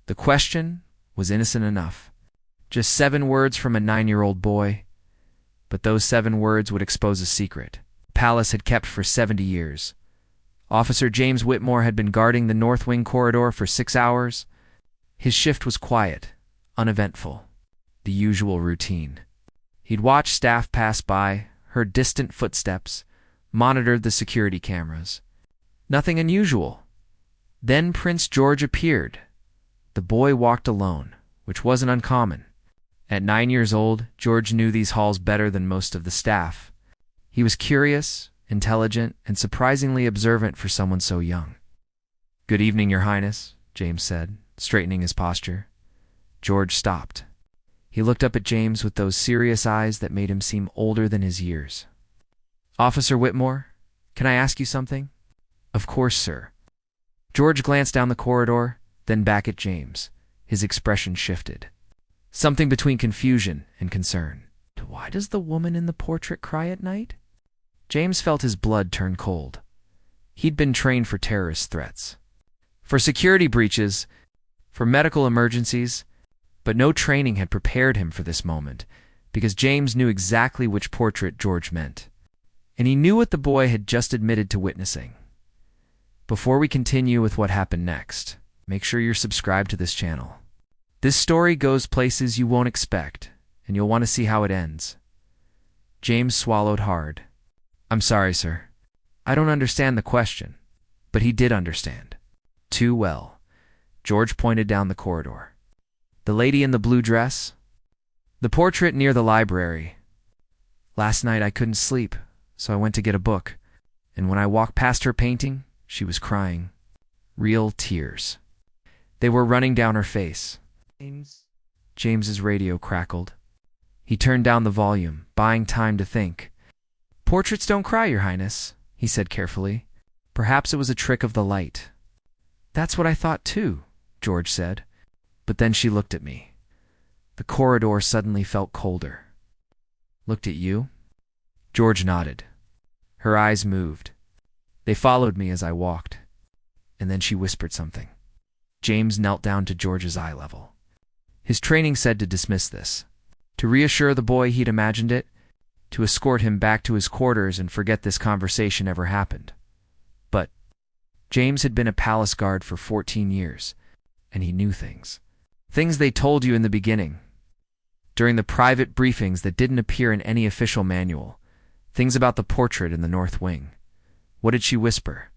The question was innocent enough. Just 7 words from a 9-year-old boy, but those 7 words would expose a secret the palace had kept for 70 years. Officer James Whitmore had been guarding the North Wing corridor for 6 hours. His shift was quiet, uneventful, the usual routine. He'd watched staff pass by, heard distant footsteps, monitored the security cameras. Nothing unusual. Then Prince George appeared. The boy walked alone, which wasn't uncommon. At 9 years old, George knew these halls better than most of the staff. He was curious, intelligent, and surprisingly observant for someone so young. "Good evening, Your Highness," James said, straightening his posture. George stopped. He looked up at James with those serious eyes that made him seem older than his years. "Officer Whitmore, can I ask you something?" "Of course, sir." George glanced down the corridor, then back at James. His expression shifted. Something between confusion and concern. Why does the woman in the portrait cry at night? James felt his blood turn cold. He'd been trained for terrorist threats, for security breaches, for medical emergencies, but no training had prepared him for this moment, because James knew exactly which portrait George meant. And he knew what the boy had just admitted to witnessing. Before we continue with what happened next, make sure you're subscribed to this channel. This story goes places you won't expect, and you'll want to see how it ends. James swallowed hard. "I'm sorry, sir. I don't understand the question." But he did understand. Too well. George pointed down the corridor. "The lady in the blue dress? The portrait near the library. Last night I couldn't sleep, so I went to get a book. And when I walked past her painting, she was crying. Real tears. They were running down her face." James's radio crackled. He turned down the volume, buying time to think. "Portraits don't cry, Your Highness," he said carefully. "Perhaps it was a trick of the light." "That's what I thought too," George said. But then she looked at me. The corridor suddenly felt colder. "Looked at you?" George nodded. Her eyes moved. They followed me as I walked. And then she whispered something. James knelt down to George's eye level. His training said to dismiss this, to reassure the boy he'd imagined it, to escort him back to his quarters and forget this conversation ever happened. But James had been a palace guard for 14 years, and he knew things. Things they told you in the beginning, during the private briefings that didn't appear in any official manual. Things about the portrait in the North Wing. "What did she whisper?"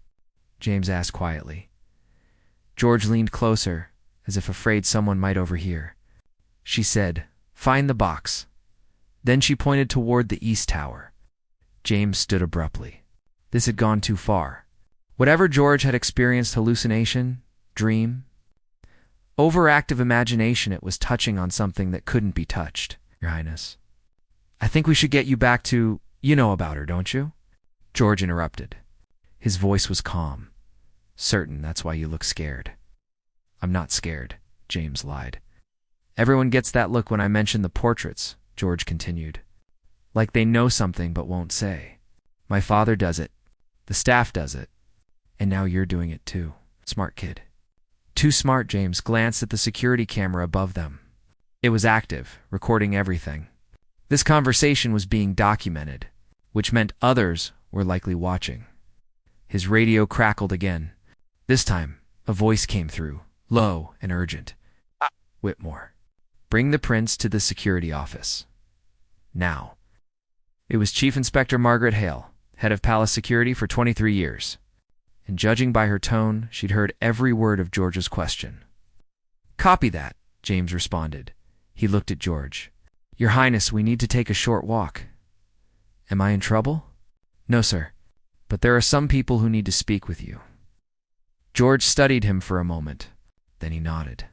James asked quietly. George leaned closer, as if afraid someone might overhear. "She said, 'Find the box.' Then she pointed toward the East Tower." James stood abruptly. This had gone too far. Whatever George had experienced, hallucination, dream, overactive imagination, it was touching on something that couldn't be touched. "Your Highness, I think we should get you back to, you know about her, don't you?" George interrupted. His voice was calm. "Certain, that's why you look scared." "I'm not scared," James lied. "Everyone gets that look when I mention the portraits," George continued. "Like they know something but won't say. My father does it. The staff does it. And now you're doing it too. Smart kid." Too smart. James glanced at the security camera above them. It was active, recording everything. This conversation was being documented, which meant others were likely watching. His radio crackled again. This time, a voice came through, low and urgent. "Whitmore, bring the prince to the security office. Now." It was Chief Inspector Margaret Hale, head of palace security for 23 years. And judging by her tone, she'd heard every word of George's question. "Copy that," James responded. He looked at George. "Your Highness, we need to take a short walk." "Am I in trouble?" "No, sir. But there are some people who need to speak with you." George studied him for a moment. Then he nodded.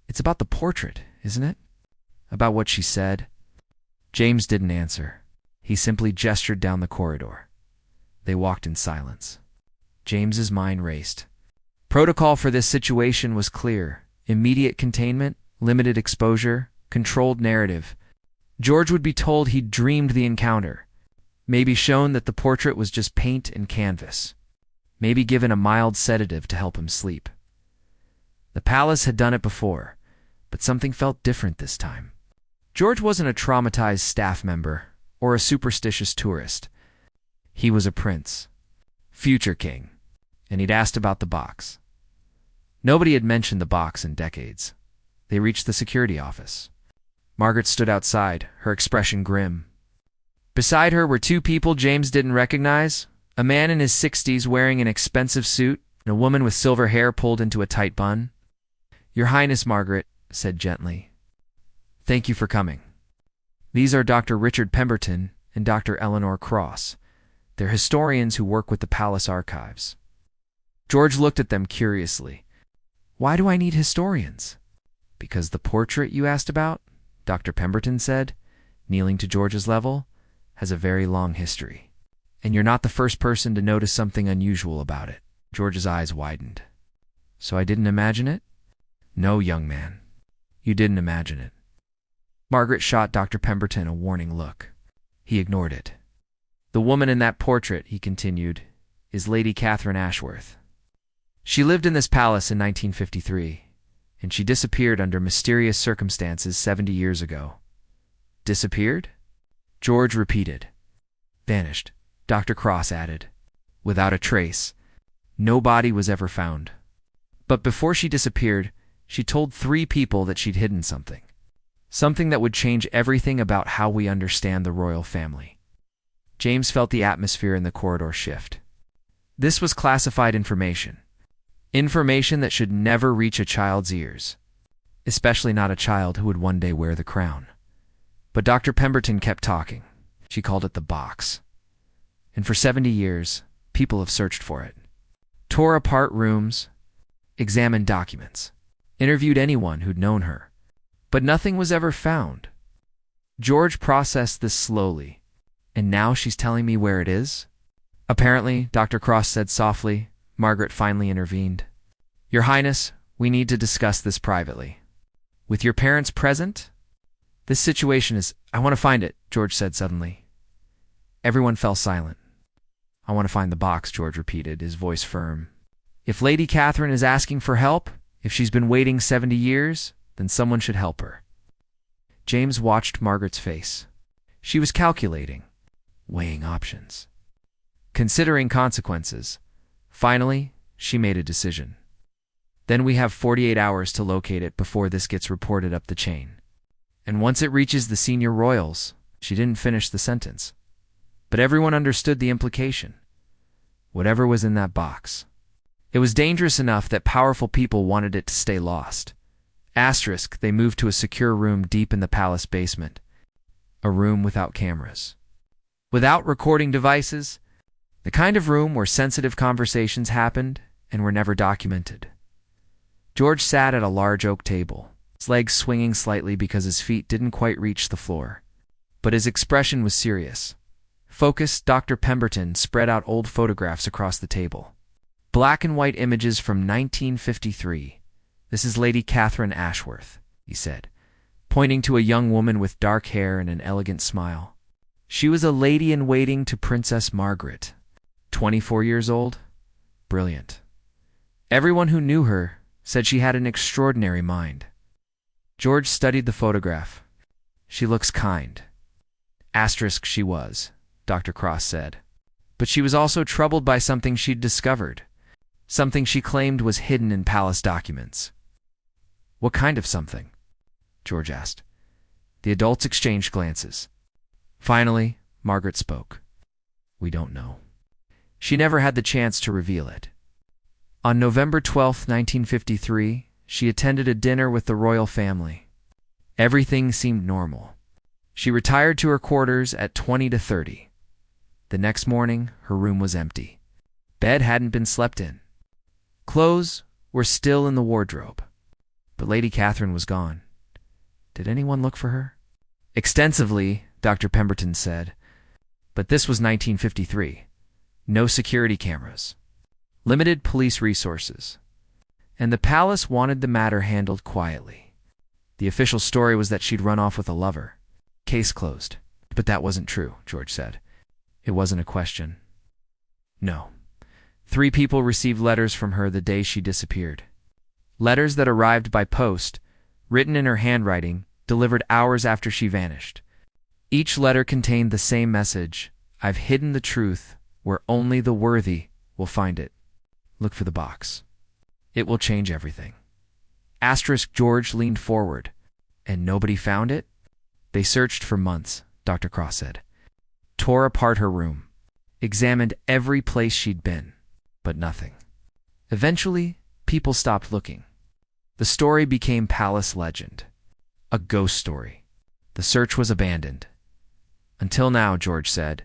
"It's about the portrait, isn't it? About what she said?" James didn't answer. He simply gestured down the corridor. They walked in silence. James's mind raced. Protocol for this situation was clear. Immediate containment, limited exposure, controlled narrative. George would be told he'd dreamed the encounter. Maybe shown that the portrait was just paint and canvas. Maybe given a mild sedative to help him sleep. The palace had done it before, but something felt different this time. George wasn't a traumatized staff member or a superstitious tourist. He was a prince, future king, and he'd asked about the box. Nobody had mentioned the box in decades. They reached the security office. Margaret stood outside, her expression grim. Beside her were two people James didn't recognize, a man in his 60s wearing an expensive suit and a woman with silver hair pulled into a tight bun. "Your Highness," Margaret said gently. "Thank you for coming. These are Dr. Richard Pemberton and Dr. Eleanor Cross. They're historians who work with the palace archives." George looked at them curiously. "Why do I need historians?" "Because the portrait you asked about," Dr. Pemberton said, kneeling to George's level, "has a very long history. And you're not the first person to notice something unusual about it." George's eyes widened. "So I didn't imagine it?" "No, young man. You didn't imagine it." Margaret shot Dr. Pemberton a warning look. He ignored it. "The woman in that portrait," he continued, "is Lady Catherine Ashworth. She lived in this palace in 1953, and she disappeared under mysterious circumstances 70 years ago." "Disappeared?" George repeated. "Vanished," Dr. Cross added. "Without a trace. No body was ever found. But before she disappeared, she told 3 people that she'd hidden something. Something that would change everything about how we understand the royal family." James felt the atmosphere in the corridor shift. This was classified information. Information that should never reach a child's ears, especially not a child who would one day wear the crown. But Dr. Pemberton kept talking. She called it the box. And for 70 years, people have searched for it. Tore apart rooms, examined documents, interviewed anyone who'd known her. But nothing was ever found. George processed this slowly. "And now she's telling me where it is?" "Apparently," Dr. Cross said softly. Margaret finally intervened. "Your Highness, we need to discuss this privately. With your parents present? This situation is—" "I want to find it," George said suddenly. Everyone fell silent. "I want to find the box," George repeated, his voice firm. "If Lady Catherine is asking for help, if she's been waiting 70 years, then someone should help her." James watched Margaret's face. She was calculating, weighing options, considering consequences. Finally, she made a decision. "Then we have 48 hours to locate it before this gets reported up the chain. And once it reaches the senior royals," she didn't finish the sentence. But everyone understood the implication. Whatever was in that box. It was dangerous enough that powerful people wanted it to stay lost. Asterisk, they moved to a secure room deep in the palace basement. A room without cameras. Without recording devices. The kind of room where sensitive conversations happened and were never documented. George sat at a large oak table, his legs swinging slightly because his feet didn't quite reach the floor. But his expression was serious. Focused, Dr. Pemberton spread out old photographs across the table. "Black and white images from 1953. This is Lady Catherine Ashworth," he said, pointing to a young woman with dark hair and an elegant smile. She was a lady-in-waiting to Princess Margaret. 24 years old? Brilliant. Everyone who knew her said she had an extraordinary mind. George studied the photograph. "She looks kind." Asterisk, she was, Dr. Cross said. But she was also troubled by something she'd discovered. Something she claimed was hidden in palace documents. "What kind of something?" George asked. The adults exchanged glances. Finally, Margaret spoke. "We don't know." She never had the chance to reveal it. On November 12, 1953, she attended a dinner with the royal family. Everything seemed normal. She retired to her quarters at 20 to 30. The next morning, her room was empty. Bed hadn't been slept in. Clothes were still in the wardrobe. But Lady Catherine was gone. Did anyone look for her? "Extensively," Dr. Pemberton said. But this was 1953. No security cameras. Limited police resources. And the palace wanted the matter handled quietly. The official story was that she'd run off with a lover. Case closed. But that wasn't true, George said. It wasn't a question. No. 3 people received letters from her the day she disappeared. Letters that arrived by post, written in her handwriting, delivered hours after she vanished. Each letter contained the same message: I've hidden the truth where only the worthy will find it. Look for the box. It will change everything. Asterisk George leaned forward. And nobody found it? They searched for months, Dr. Cross said. Tore apart her room. Examined every place she'd been. But nothing. Eventually, people stopped looking. The story became palace legend. A ghost story. The search was abandoned. Until now, George said.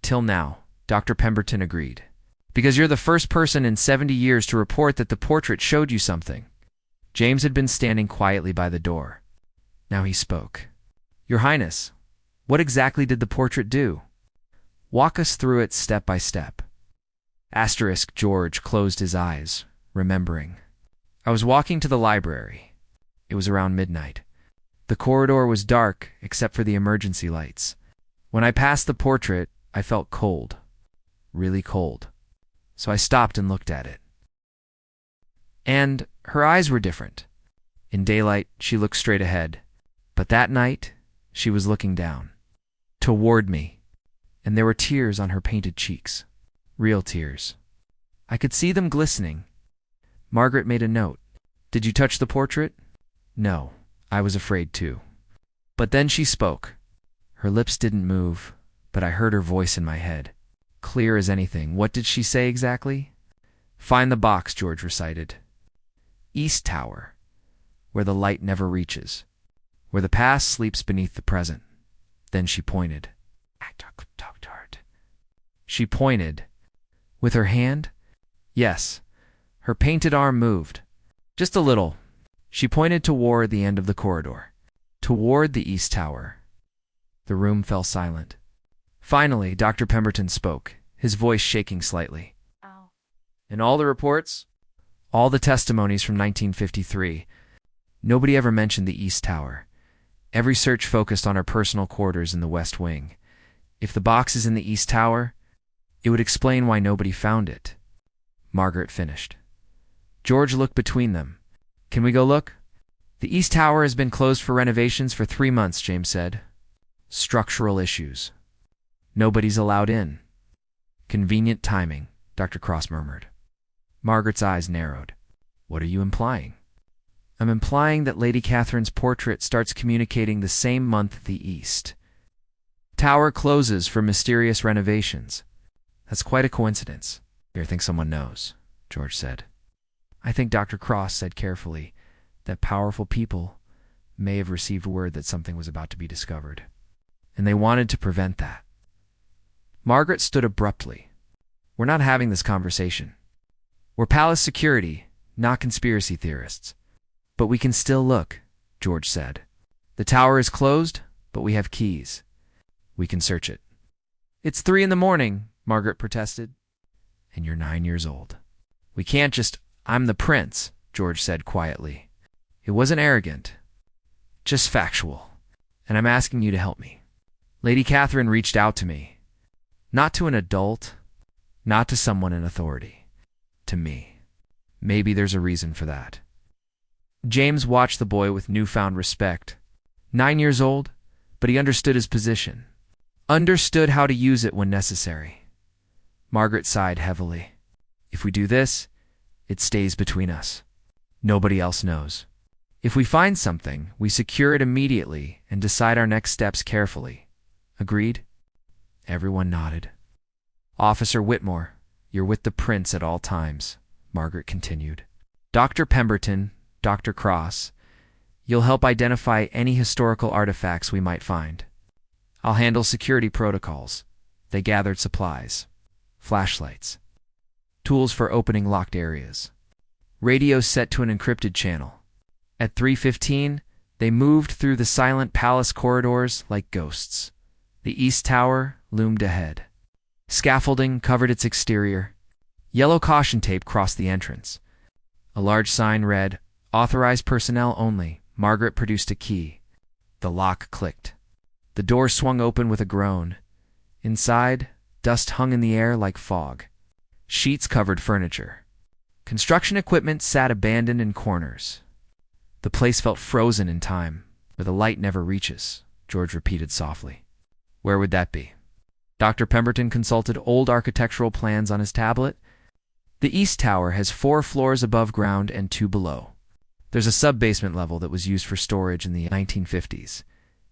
Till now, Dr. Pemberton agreed. Because you're the first person in 70 years to report that the portrait showed you something. James had been standing quietly by the door. Now he spoke. Your Highness, what exactly did the portrait do? Walk us through it step by step. Asterisk George closed his eyes, remembering. I was walking to the library. It was around midnight. The corridor was dark except for the emergency lights. When I passed the portrait, I felt cold. Really cold. So I stopped and looked at it. And her eyes were different. In daylight, she looked straight ahead. But that night, she was looking down. Toward me. And there were tears on her painted cheeks. Real tears. I could see them glistening. Margaret made a note. Did you touch the portrait? No. I was afraid too. But then she spoke. Her lips didn't move, but I heard her voice in my head. Clear as anything. What did she say exactly? Find the box, George recited. East Tower, where the light never reaches, where the past sleeps beneath the present. Then she pointed. She pointed. With her hand? Yes. Her painted arm moved. Just a little. She pointed toward the end of the corridor. Toward the East Tower. The room fell silent. Finally, Dr. Pemberton spoke, his voice shaking slightly. Ow. In all the reports? All the testimonies from 1953. Nobody ever mentioned the East Tower. Every search focused on her personal quarters in the West Wing. If the box is in the East Tower, it would explain why nobody found it. Margaret finished. George looked between them. Can we go look? The East Tower has been closed for renovations for 3 months, James said. Structural issues. Nobody's allowed in. Convenient timing, Dr. Cross murmured. Margaret's eyes narrowed. What are you implying? I'm implying that Lady Catherine's portrait starts communicating the same month the East. Tower closes for mysterious renovations. That's quite a coincidence. I think someone knows, George said. I think Dr. Cross said carefully that powerful people may have received word that something was about to be discovered, and they wanted to prevent that. Margaret stood abruptly. We're not having this conversation. We're palace security, not conspiracy theorists. But we can still look, George said. The tower is closed, but we have keys. We can search it. It's 3 a.m, Margaret protested. And you're 9 years old. We can't just, I'm the prince, George said quietly. It wasn't arrogant, just factual. And I'm asking you to help me. Lady Catherine reached out to me. Not to an adult, not to someone in authority. To me. Maybe there's a reason for that. James watched the boy with newfound respect. 9 years old, but he understood his position. Understood how to use it when necessary. Margaret sighed heavily. If we do this, it stays between us. Nobody else knows. If we find something, we secure it immediately and decide our next steps carefully. Agreed? Everyone nodded. Officer Whitmore, you're with the prince at all times, Margaret continued. Dr. Pemberton, Dr. Cross, you'll help identify any historical artifacts we might find. I'll handle security protocols. They gathered supplies, flashlights, tools for opening locked areas, radios set to an encrypted channel. At 3:15, they moved through the silent palace corridors like ghosts. The East Tower loomed ahead. Scaffolding covered its exterior. Yellow caution tape crossed the entrance. A large sign read, Authorized personnel only. Margaret produced a key. The lock clicked. The door swung open with a groan. Inside, dust hung in the air like fog. Sheets covered furniture. Construction equipment sat abandoned in corners. The place felt frozen in time, where the light never reaches, George repeated softly. Where would that be? Dr. Pemberton consulted old architectural plans on his tablet. The East Tower has 4 floors above ground and 2 below. There's a sub-basement level that was used for storage in the 1950s.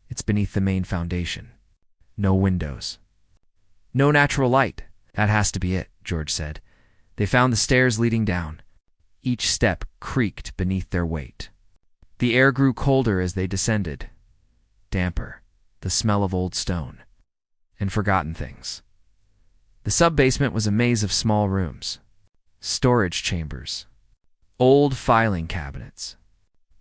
It's beneath the main foundation. No windows. No natural light. That has to be it, George said. They found the stairs leading down. Each step creaked beneath their weight. The air grew colder as they descended. Damper, the smell of old stone, and forgotten things. The sub-basement was a maze of small rooms, storage chambers, old filing cabinets,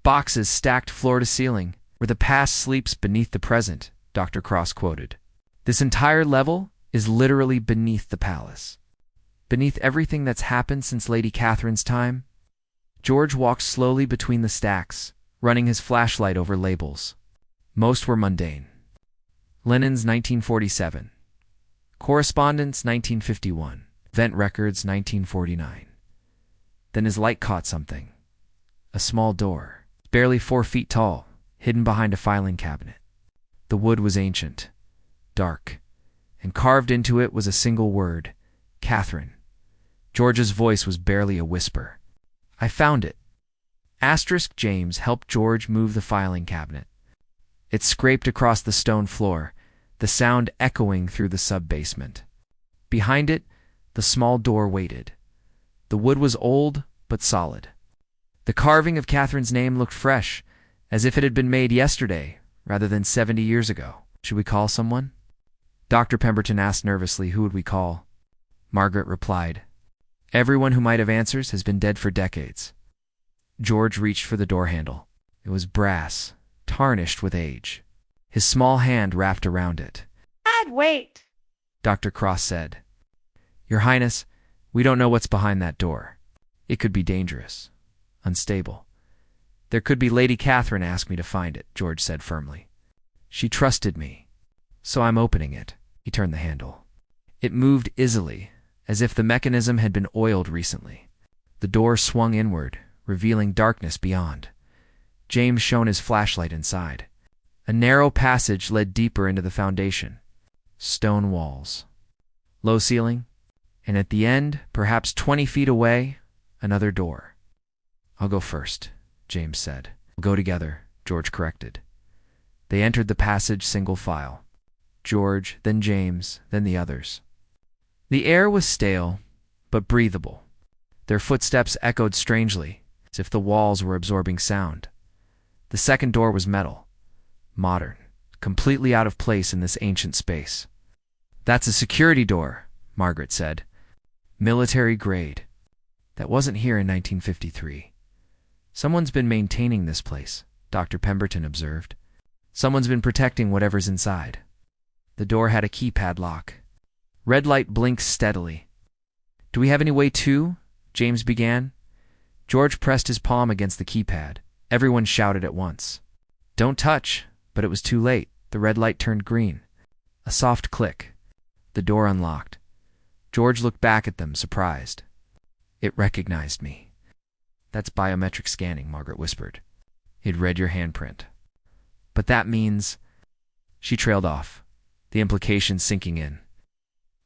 boxes stacked floor to ceiling, where the past sleeps beneath the present, Dr. Cross quoted. This entire level is literally beneath the palace. Beneath everything that's happened since Lady Catherine's time. George walked slowly between the stacks, running his flashlight over labels. Most were mundane. Linens 1947. Correspondence 1951. Event records 1949. Then his light caught something. A small door, barely 4 feet tall, hidden behind a filing cabinet. The wood was ancient, dark, and carved into it was a single word, Catherine. George's voice was barely a whisper. I found it. Asterisk James helped George move the filing cabinet. It scraped across the stone floor, the sound echoing through the sub-basement. Behind it, the small door waited. The wood was old, but solid. The carving of Catherine's name looked fresh, as if it had been made yesterday, rather than 70 years ago. Should we call someone? Dr. Pemberton asked nervously, who would we call? Margaret replied, everyone who might have answers has been dead for decades. George reached for the door handle. It was brass, tarnished with age. His small hand wrapped around it. Dad, wait, Dr. Cross said. Your Highness, we don't know what's behind that door. It could be dangerous, unstable. There could be Lady Catherine asked me to find it, George said firmly. She trusted me, so I'm opening it. He turned the handle. It moved easily, as if the mechanism had been oiled recently. The door swung inward, revealing darkness beyond. James shone his flashlight inside. A narrow passage led deeper into the foundation. Stone walls. Low ceiling. And at the end, perhaps 20 feet away, another door. I'll go first, James said. We'll go together, George corrected. They entered the passage single file. George, then James, then the others. The air was stale, but breathable. Their footsteps echoed strangely, as if the walls were absorbing sound. The second door was metal, modern, completely out of place in this ancient space. That's a security door, Margaret said. Military grade. That wasn't here in 1953. Someone's been maintaining this place, Dr. Pemberton observed. Someone's been protecting whatever's inside. The door had a keypad lock. Red light blinked steadily. Do we have any way to? James began. George pressed his palm against the keypad. Everyone shouted at once. Don't touch, but it was too late. The red light turned green. A soft click. The door unlocked. George looked back at them, surprised. It recognized me. That's biometric scanning, Margaret whispered. It read your handprint. But that means... She trailed off, the implications sinking in.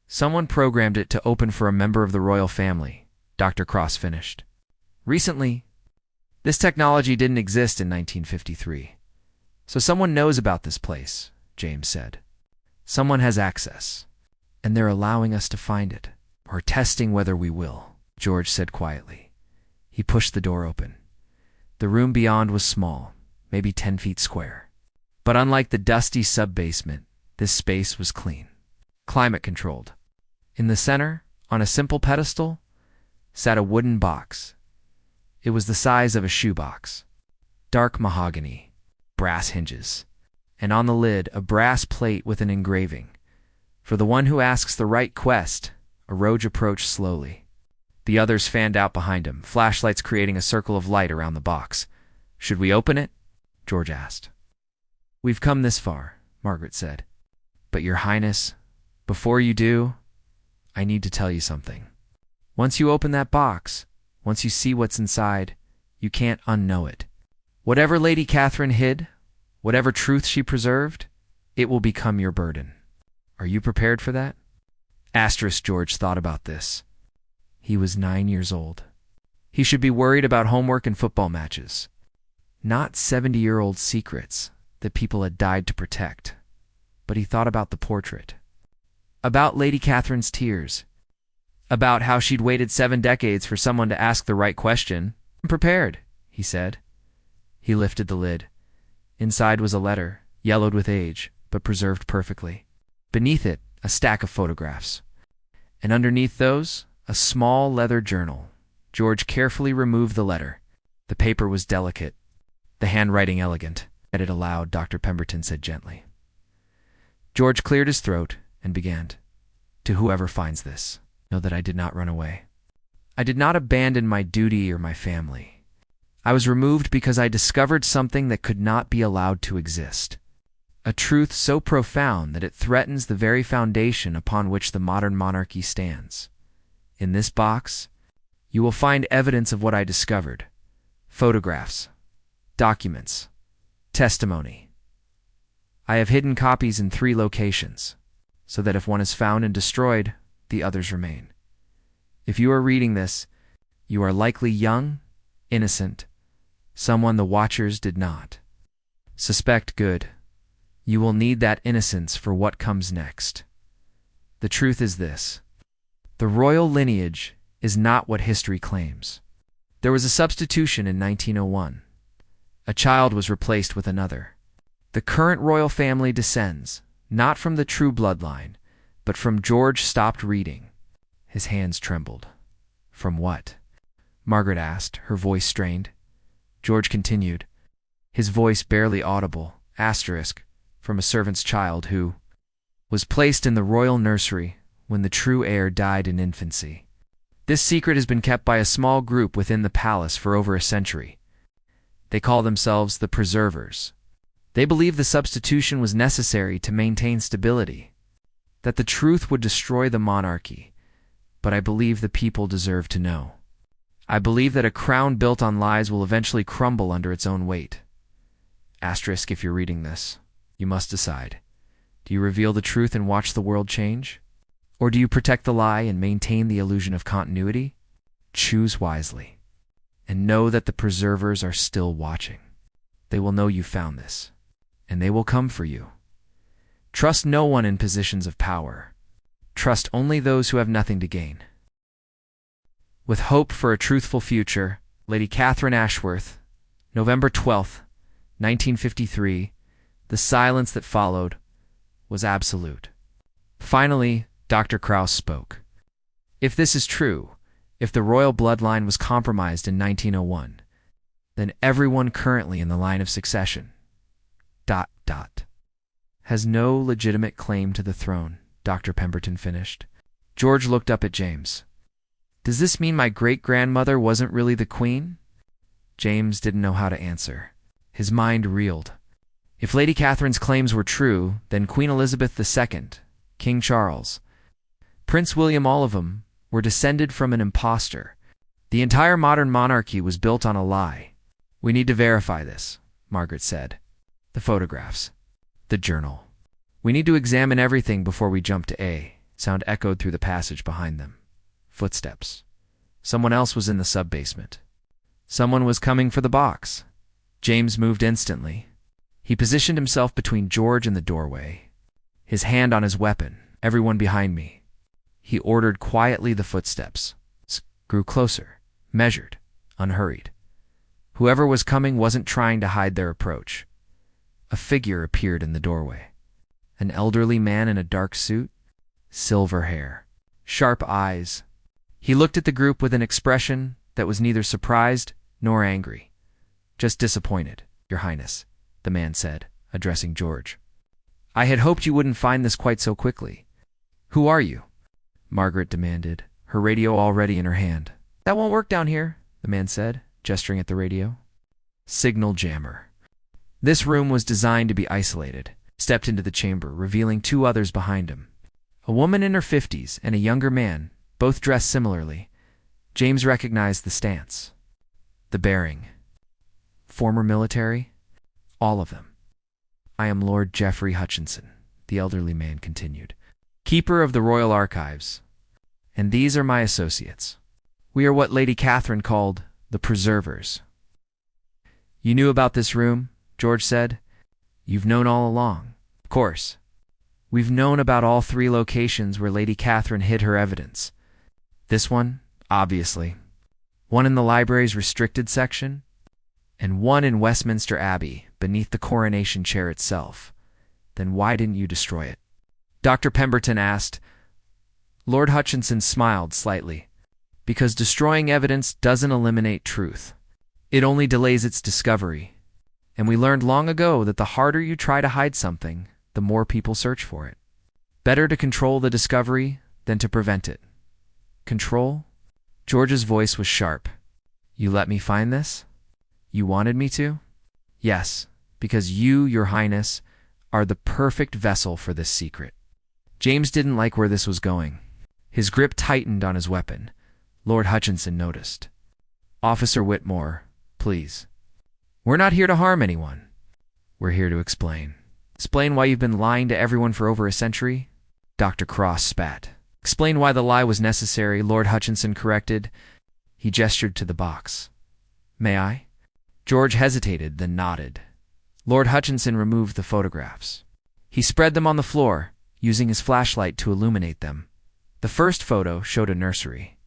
Someone programmed it to open for a member of the royal family, Dr. Cross finished. Recently, this technology didn't exist in 1953. So someone knows about this place, James said. Someone has access, and they're allowing us to find it, or testing whether we will, George said quietly. He pushed the door open. The room beyond was small, maybe 10 feet square. But unlike the dusty sub-basement, this space was clean, climate-controlled. In the center, on a simple pedestal, sat a wooden box. It was the size of a shoebox. Dark mahogany, brass hinges, and on the lid a brass plate with an engraving. For the one who asks the right quest, a rogue approached slowly. The others fanned out behind him, flashlights creating a circle of light around the box. Should we open it? George asked. We've come this far, Margaret said. But Your Highness, before you do, I need to tell you something. Once you open that box, Once you see what's inside, you can't unknow it. Whatever Lady Catherine hid, whatever truth she preserved, it will become your burden. Are you prepared for that? George thought about this. He was 9 years old. He should be worried about homework and football matches, not 70-year-old secrets that people had died to protect. But he thought about the portrait, about Lady Catherine's tears, about how she'd waited 7 decades for someone to ask the right question. "I'm prepared," he said. He lifted the lid. Inside was a letter, yellowed with age, but preserved perfectly. Beneath it, a stack of photographs. And underneath those, a small leather journal. George carefully removed the letter. The paper was delicate, the handwriting elegant. "Read it aloud," Dr. Pemberton said gently. George cleared his throat and began. "To whoever finds this, know that I did not run away. I did not abandon my duty or my family. I was removed because I discovered something that could not be allowed to exist. A truth so profound that it threatens the very foundation upon which the modern monarchy stands. In this box, you will find evidence of what I discovered. Photographs, documents, testimony. I have hidden copies in 3 locations, so that if one is found and destroyed, the others remain. If you are reading this, you are likely young, innocent, someone the Watchers did not suspect good. You will need that innocence for what comes next. The truth is this: the royal lineage is not what history claims. There was a substitution in 1901. A child was replaced with another. The current royal family descends, not from the true bloodline, but from George stopped reading. His hands trembled. From what? Margaret asked, her voice strained. George continued, his voice barely audible, from a servant's child who was placed in the royal nursery when the true heir died in infancy. This secret has been kept by a small group within the palace for over a century. They call themselves the Preservers. They believe the substitution was necessary to maintain stability, that the truth would destroy the monarchy, but I believe the people deserve to know. I believe that a crown built on lies will eventually crumble under its own weight. If you're reading this, you must decide. Do you reveal the truth and watch the world change? Or do you protect the lie and maintain the illusion of continuity? Choose wisely. And know that the Preservers are still watching. They will know you found this, and they will come for you. Trust no one in positions of power. Trust only those who have nothing to gain. With hope for a truthful future, Lady Catherine Ashworth, November 12th, 1953, the silence that followed was absolute. Finally, Dr. Krauss spoke. If this is true, if the royal bloodline was compromised in 1901, then everyone currently in the line of succession has no legitimate claim to the throne, Dr. Pemberton finished. George looked up at James. Does this mean my great-grandmother wasn't really the queen? James didn't know how to answer. His mind reeled. If Lady Catherine's claims were true, then Queen Elizabeth II, King Charles, Prince William, all of them, were descended from an impostor. The entire modern monarchy was built on a lie. We need to verify this, Margaret said. The photographs. The journal. We need to examine everything before we jump to A. Sound echoed through the passage behind them. Footsteps. Someone else was in the sub-basement. Someone was coming for the box. James moved instantly. He positioned himself between George and the doorway, his hand on his weapon. Everyone behind me. He ordered quietly. The footsteps grew closer, measured, unhurried. Whoever was coming wasn't trying to hide their approach. A figure appeared in the doorway. An elderly man in a dark suit, silver hair, sharp eyes. He looked at the group with an expression that was neither surprised nor angry. Just disappointed, Your Highness, the man said, addressing George. I had hoped you wouldn't find this quite so quickly. Who are you? Margaret demanded, her radio already in her hand. That won't work down here, the man said, gesturing at the radio. Signal jammer. This room was designed to be isolated. Stepped into the chamber, revealing 2 others behind him. A woman in her 50s and a younger man, both dressed similarly. James recognized the stance, the bearing. Former military? All of them. I am Lord Geoffrey Hutchinson, the elderly man continued, keeper of the Royal Archives. And these are my associates. We are what Lady Catherine called the preservers. You knew about this room, George said. You've known all along. Of course. We've known about all 3 locations where Lady Catherine hid her evidence. This one, obviously. One in the library's restricted section, and one in Westminster Abbey, beneath the coronation chair itself. Then why didn't you destroy it? Dr. Pemberton asked. Lord Hutchinson smiled slightly. Because destroying evidence doesn't eliminate truth. It only delays its discovery. And we learned long ago that the harder you try to hide something, the more people search for it. Better to control the discovery than to prevent it. Control? George's voice was sharp. You let me find this? You wanted me to? Yes, because you, Your Highness, are the perfect vessel for this secret. James didn't like where this was going. His grip tightened on his weapon. Lord Hutchinson noticed. Officer Whitmore, please. We're not here to harm anyone. We're here to explain. Explain why you've been lying to everyone for over a century? Dr. Cross spat. Explain why the lie was necessary, Lord Hutchinson corrected. He gestured to the box. May I? George hesitated, then nodded. Lord Hutchinson removed the photographs. He spread them on the floor, using his flashlight to illuminate them. The first photo showed a nursery.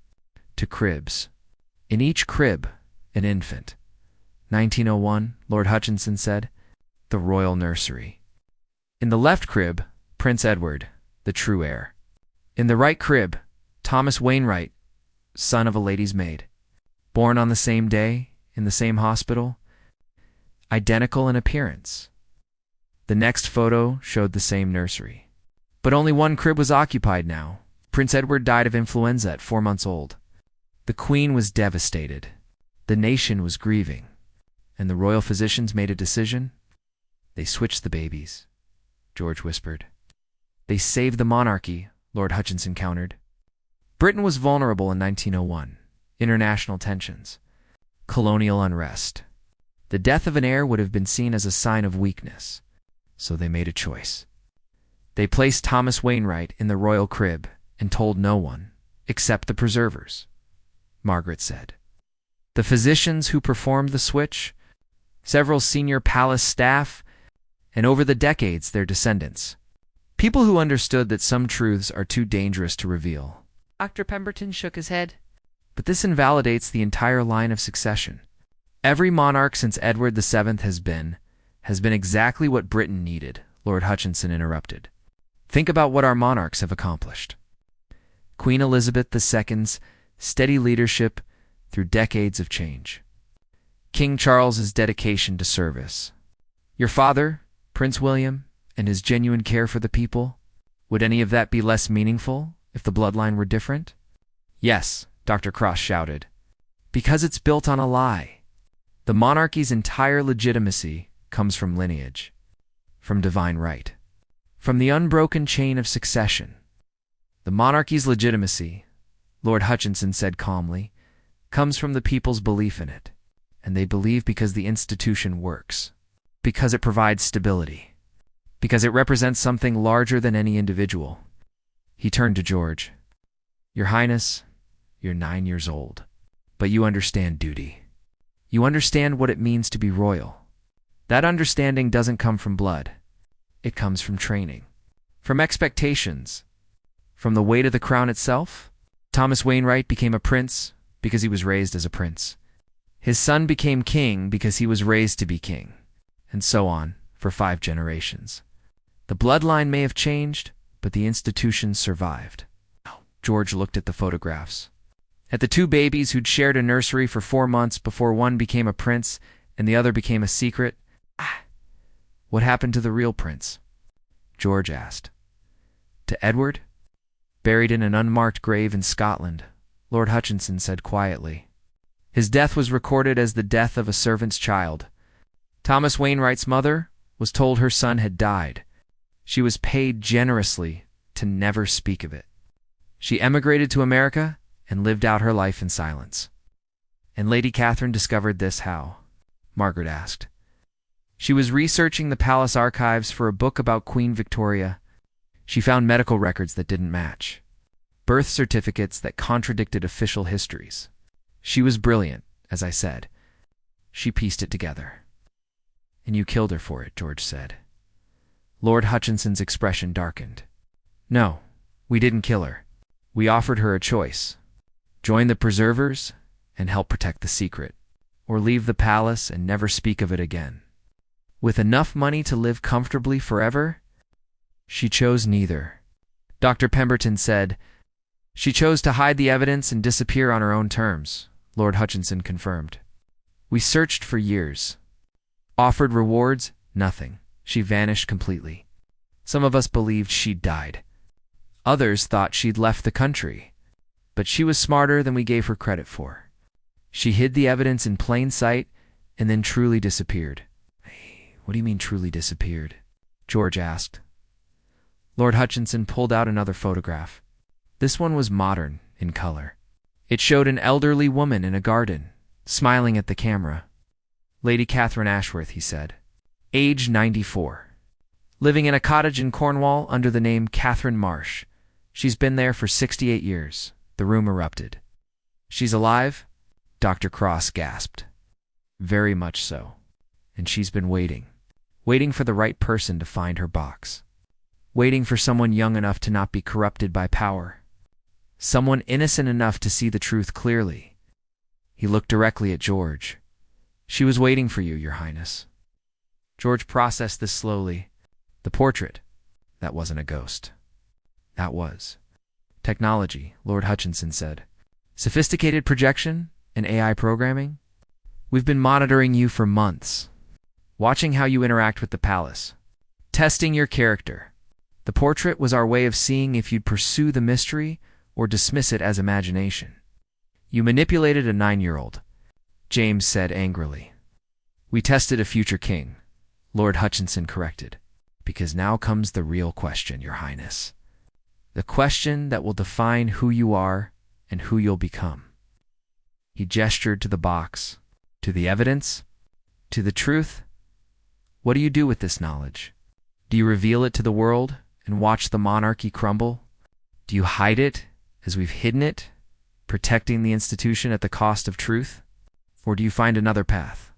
2 cribs. In each crib, an infant. 1901, Lord Hutchinson said. The royal nursery. In the left crib, Prince Edward, the true heir. In the right crib, Thomas Wainwright, son of a lady's maid. Born on the same day, in the same hospital. Identical in appearance. The next photo showed the same nursery. But only one crib was occupied now. Prince Edward died of influenza at 4 months old. The Queen was devastated. The nation was grieving. And the royal physicians made a decision. They switched the babies, George whispered. They saved the monarchy, Lord Hutchinson countered. Britain was vulnerable in 1901. International tensions. Colonial unrest. The death of an heir would have been seen as a sign of weakness. So they made a choice. They placed Thomas Wainwright in the royal crib and told no one, except the preservers, Margaret said. The physicians who performed the switch, several senior palace staff, and over the decades their descendants. People who understood that some truths are too dangerous to reveal. Dr. Pemberton shook his head. But this invalidates the entire line of succession. Every monarch since Edward VII has been exactly what Britain needed, Lord Hutchinson interrupted. Think about what our monarchs have accomplished. Queen Elizabeth II's steady leadership through decades of change. King Charles's dedication to service. Your father, Prince William, and his genuine care for the people. Would any of that be less meaningful if the bloodline were different? Yes, Dr. Cross shouted. Because it's built on a lie. The monarchy's entire legitimacy comes from lineage, from divine right, from the unbroken chain of succession. The monarchy's legitimacy, Lord Hutchinson said calmly, comes from the people's belief in it. And they believe because the institution works, because it provides stability, because it represents something larger than any individual. He turned to George. Your Highness, you're 9 years old, but you understand duty. You understand what it means to be royal. That understanding doesn't come from blood. It comes from training, from expectations, from the weight of the crown itself. Thomas Wainwright became a prince because he was raised as a prince. His son became king because he was raised to be king, and so on for 5 generations. The bloodline may have changed, but the institution survived. George looked at the photographs. At the 2 babies who'd shared a nursery for 4 months before one became a prince and the other became a secret. What happened to the real prince? George asked. To Edward? Buried in an unmarked grave in Scotland, Lord Hutchinson said quietly. His death was recorded as the death of a servant's child. Thomas Wainwright's mother was told her son had died. She was paid generously to never speak of it. She emigrated to America and lived out her life in silence. And Lady Catherine discovered this how? Margaret asked. She was researching the palace archives for a book about Queen Victoria. She found medical records that didn't match, birth certificates that contradicted official histories. She was brilliant, as I said. She pieced it together. And you killed her for it, George said. Lord Hutchinson's expression darkened. No, we didn't kill her. We offered her a choice. Join the preservers and help protect the secret, or leave the palace and never speak of it again. With enough money to live comfortably forever? She chose neither. Dr. Pemberton said, she chose to hide the evidence and disappear on her own terms, Lord Hutchinson confirmed. We searched for years. Offered rewards, nothing. She vanished completely. Some of us believed she'd died. Others thought she'd left the country. But she was smarter than we gave her credit for. She hid the evidence in plain sight and then truly disappeared. What do you mean truly disappeared? George asked. Lord Hutchinson pulled out another photograph. This one was modern, in color. It showed an elderly woman in a garden, smiling at the camera. Lady Catherine Ashworth, he said. Age 94. Living in a cottage in Cornwall under the name Catherine Marsh. She's been there for 68 years. The room erupted. She's alive? Dr. Cross gasped. Very much so. And she's been waiting. Waiting for the right person to find her box. Waiting for someone young enough to not be corrupted by power. Someone innocent enough to see the truth clearly. He looked directly at George. She was waiting for you, Your Highness. George processed this slowly. The portrait. That wasn't a ghost. That was technology, Lord Hutchinson said. Sophisticated projection and AI programming. We've been monitoring you for months. Watching how you interact with the palace. Testing your character. The portrait was our way of seeing if you'd pursue the mystery or dismiss it as imagination. You manipulated a 9-year-old, James said angrily. We tested a future king, Lord Hutchinson corrected. Because now comes the real question, Your Highness. The question that will define who you are and who you'll become. He gestured to the box, to the evidence, to the truth. What do you do with this knowledge? Do you reveal it to the world and watch the monarchy crumble? Do you hide it as we've hidden it, protecting the institution at the cost of truth? Or do you find another path?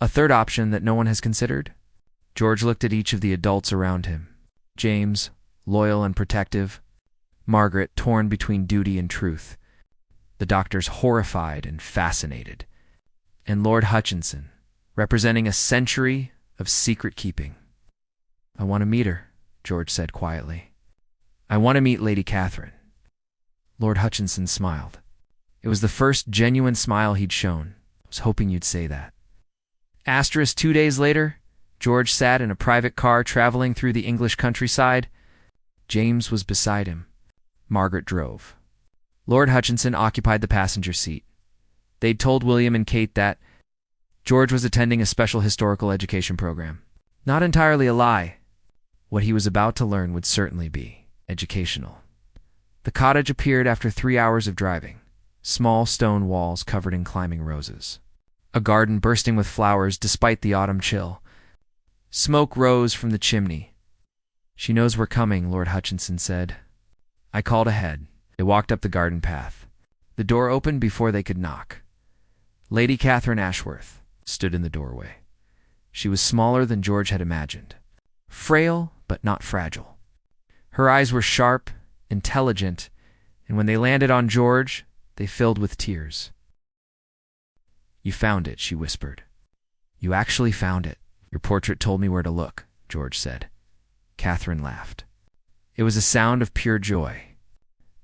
A third option that no one has considered? George looked at each of the adults around him. James, loyal and protective. Margaret, torn between duty and truth. The doctors horrified and fascinated. And Lord Hutchinson, representing a century of secret keeping. I want to meet her, George said quietly. I want to meet Lady Catherine. Lord Hutchinson smiled. It was the first genuine smile he'd shown. I was hoping you'd say that. 2 days later, George sat in a private car traveling through the English countryside. James was beside him. Margaret drove. Lord Hutchinson occupied the passenger seat. They'd told William and Kate that George was attending a special historical education program. Not entirely a lie. What he was about to learn would certainly be educational. The cottage appeared after 3 hours of driving. Small stone walls covered in climbing roses. A garden bursting with flowers despite the autumn chill. Smoke rose from the chimney. She knows we're coming, Lord Hutchinson said. I called ahead. They walked up the garden path. The door opened before they could knock. Lady Catherine Ashworth stood in the doorway. She was smaller than George had imagined. Frail, but not fragile. Her eyes were sharp, intelligent, and when they landed on George, they filled with tears. You found it, she whispered. You actually found it. Your portrait told me where to look, George said. Catherine laughed. It was a sound of pure joy.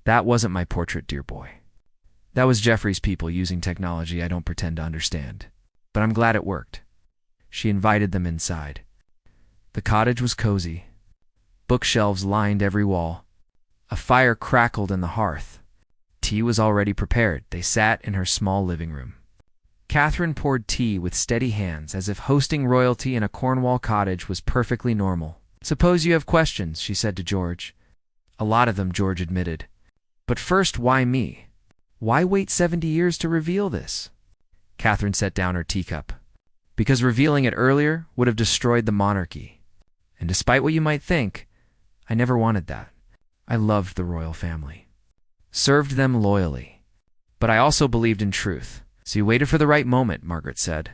That wasn't my portrait, dear boy. That was Jeffrey's people using technology I don't pretend to understand. But I'm glad it worked. She invited them inside. The cottage was cozy. Bookshelves lined every wall. A fire crackled in the hearth. Tea was already prepared. They sat in her small living room. Catherine poured tea with steady hands, as if hosting royalty in a Cornwall cottage was perfectly normal. Suppose you have questions, she said to George. A lot of them, George admitted. But first, why me? Why wait 70 years to reveal this? Catherine set down her teacup. Because revealing it earlier would have destroyed the monarchy. And despite what you might think, I never wanted that. I loved the royal family. Served them loyally. But I also believed in truth. So you waited for the right moment, Margaret said.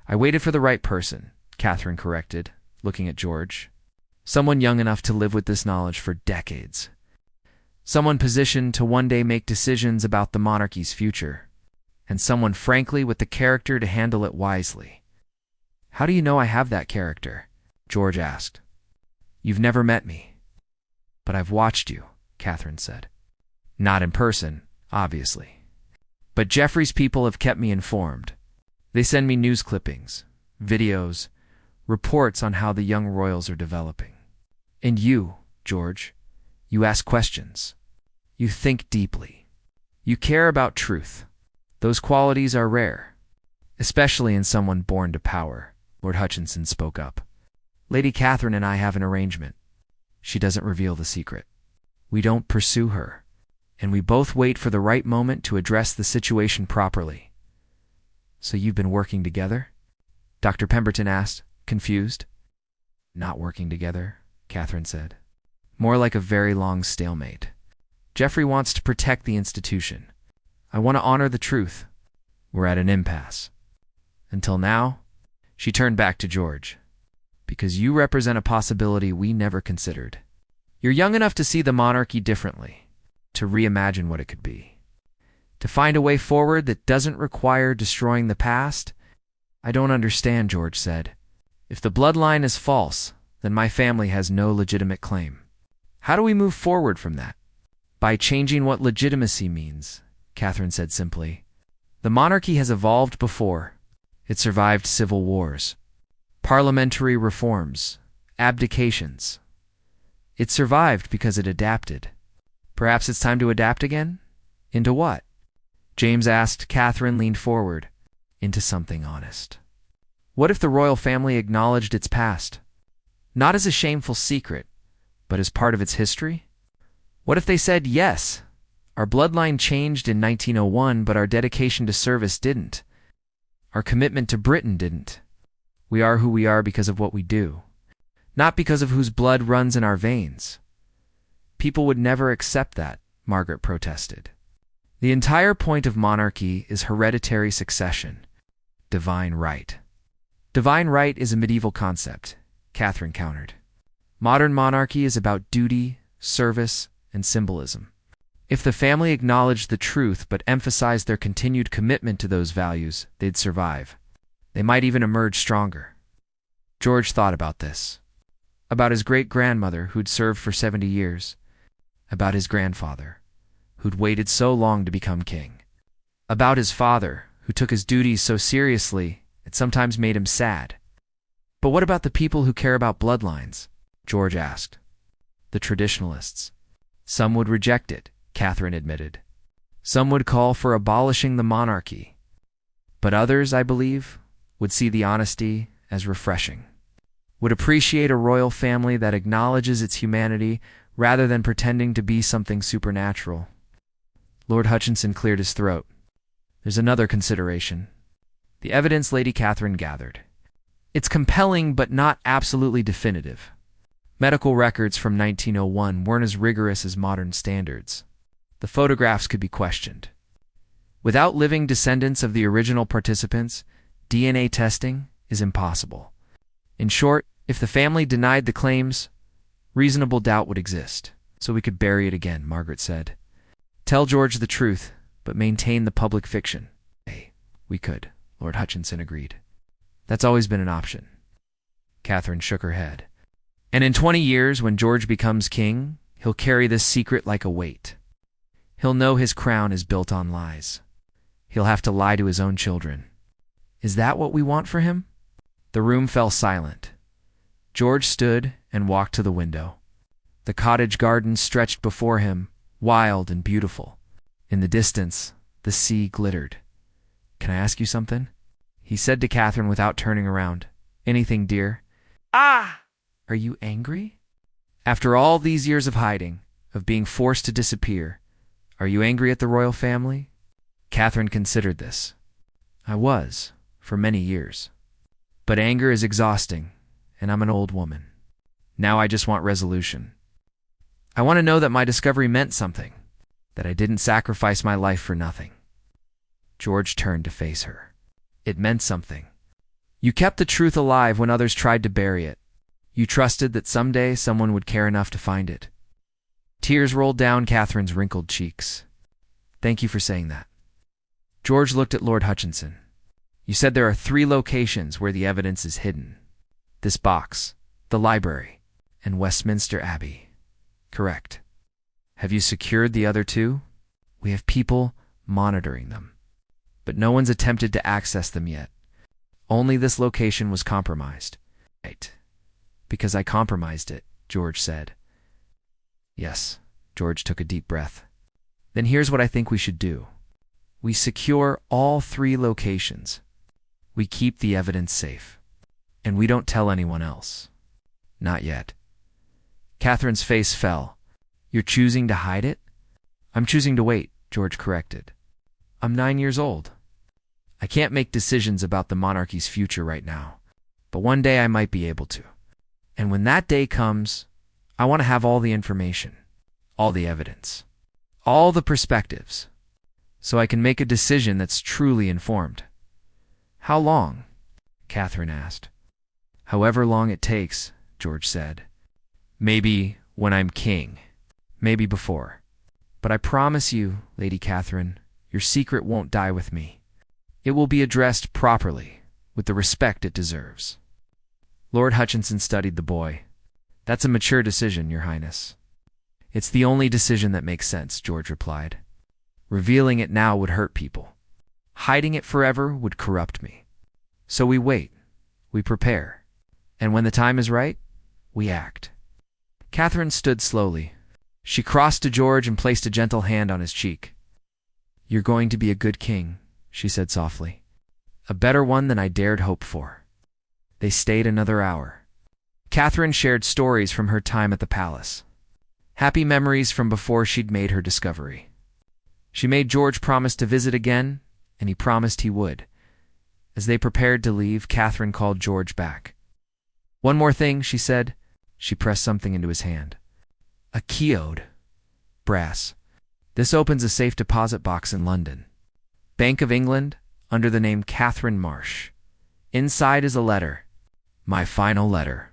I waited for the right person, Catherine corrected, looking at George. Someone young enough to live with this knowledge for decades. Someone positioned to one day make decisions about the monarchy's future. And someone, frankly, with the character to handle it wisely. How do you know I have that character? George asked. You've never met me. But I've watched you, Catherine said. Not in person, obviously. But Jeffrey's people have kept me informed. They send me news clippings, videos, reports on how the young royals are developing. And you, George, you ask questions. You think deeply. You care about truth. Those qualities are rare, especially in someone born to power, Lord Hutchinson spoke up. Lady Catherine and I have an arrangement. She doesn't reveal the secret. We don't pursue her, and we both wait for the right moment to address the situation properly. So you've been working together? Dr. Pemberton asked, confused. Not working together, Catherine said. More like a very long stalemate. Jeffrey wants to protect the institution. I want to honor the truth. We're at an impasse. Until now, she turned back to George. Because you represent a possibility we never considered. You're young enough to see the monarchy differently, to reimagine what it could be. To find a way forward that doesn't require destroying the past. I don't understand, George said. If the bloodline is false, then my family has no legitimate claim. How do we move forward from that? By changing what legitimacy means, Catherine said simply. The monarchy has evolved before. It survived civil wars, parliamentary reforms, abdications. It survived because it adapted. Perhaps it's time to adapt again? Into what? James asked. Catherine leaned forward. Into something honest. What if the royal family acknowledged its past? Not as a shameful secret, but as part of its history? What if they said, yes, our bloodline changed in 1901, but our dedication to service didn't. Our commitment to Britain didn't. We are who we are because of what we do, not because of whose blood runs in our veins. People would never accept that, Margaret protested. The entire point of monarchy is hereditary succession, divine right. Divine right is a medieval concept, Catherine countered. Modern monarchy is about duty, service, and symbolism. If the family acknowledged the truth but emphasized their continued commitment to those values, they'd survive. They might even emerge stronger. George thought about this. About his great-grandmother who'd served for 70 years. About his grandfather, who'd waited so long to become king. About his father, who took his duties so seriously it sometimes made him sad. But what about the people who care about bloodlines? George asked. The traditionalists. Some would reject it, Catherine admitted. Some would call for abolishing the monarchy. But others, I believe, would see the honesty as refreshing. Would appreciate a royal family that acknowledges its humanity rather than pretending to be something supernatural. Lord Hutchinson cleared his throat. There's another consideration. The evidence Lady Catherine gathered. It's compelling but not absolutely definitive. Medical records from 1901 weren't as rigorous as modern standards. The photographs could be questioned. Without living descendants of the original participants, DNA testing is impossible. In short, if the family denied the claims, reasonable doubt would exist. So we could bury it again, Margaret said. Tell George the truth, but maintain the public fiction. Hey, we could, Lord Hutchinson agreed. That's always been an option. Catherine shook her head. And in 20 years, when George becomes king, he'll carry this secret like a weight. He'll know his crown is built on lies. He'll have to lie to his own children. Is that what we want for him? The room fell silent. George stood and walked to the window. The cottage garden stretched before him, wild and beautiful. In the distance, the sea glittered. Can I ask you something? He said to Catherine without turning around. Anything, dear? Ah! Are you angry? After all these years of hiding, of being forced to disappear, Are you angry at the royal family? Catherine considered this. I was, for many years. But anger is exhausting, and I'm an old woman. Now I just want resolution. I want to know that my discovery meant something, that I didn't sacrifice my life for nothing. George turned to face her. It meant something. You kept the truth alive when others tried to bury it. You trusted that someday someone would care enough to find it. Tears rolled down Catherine's wrinkled cheeks. Thank you for saying that. George looked at Lord Hutchinson. You said there are 3 locations where the evidence is hidden. This box, the library, and Westminster Abbey. Correct. Have you secured the other 2? We have people monitoring them, but no one's attempted to access them yet. Only this location was compromised. Right. Because I compromised it, George said. Yes, George took a deep breath. Then here's what I think we should do. We secure all 3 locations. We keep the evidence safe. And we don't tell anyone else. Not yet. Catherine's face fell. You're choosing to hide it? I'm choosing to wait, George corrected. I'm 9 years old. I can't make decisions about the monarchy's future right now, but one day I might be able to. And when that day comes, I want to have all the information, all the evidence, all the perspectives, so I can make a decision that's truly informed. How long? Catherine asked. However long it takes, George said. Maybe when I'm king, maybe before. But I promise you, Lady Catherine, your secret won't die with me. It will be addressed properly, with the respect it deserves. Lord Hutchinson studied the boy. That's a mature decision, Your Highness. It's the only decision that makes sense, George replied. Revealing it now would hurt people. Hiding it forever would corrupt me. So we wait, we prepare, and when the time is right, we act. Catherine stood slowly. She crossed to George and placed a gentle hand on his cheek. You're going to be a good king, she said softly. A better one than I dared hope for. They stayed another hour. Catherine shared stories from her time at the palace. Happy memories from before she'd made her discovery. She made George promise to visit again, and he promised he would. As they prepared to leave, Catherine called George back. One more thing, she said. She pressed something into his hand. A keyode. Brass. This opens a safe deposit box in London. Bank of England, under the name Catherine Marsh. Inside is a letter. My final letter.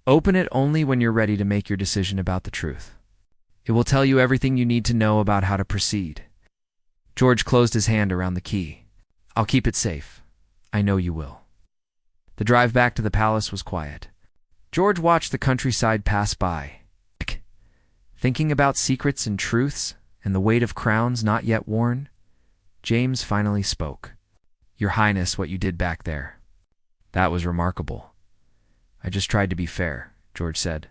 Open it only when you're ready to make your decision about the truth. It will tell you everything you need to know about how to proceed. George closed his hand around the key. I'll keep it safe. I know you will. The drive back to the palace was quiet. George watched the countryside pass by, thinking about secrets and truths and the weight of crowns not yet worn. James finally spoke. Your Highness, what you did back there. That was remarkable. I just tried to be fair, George said.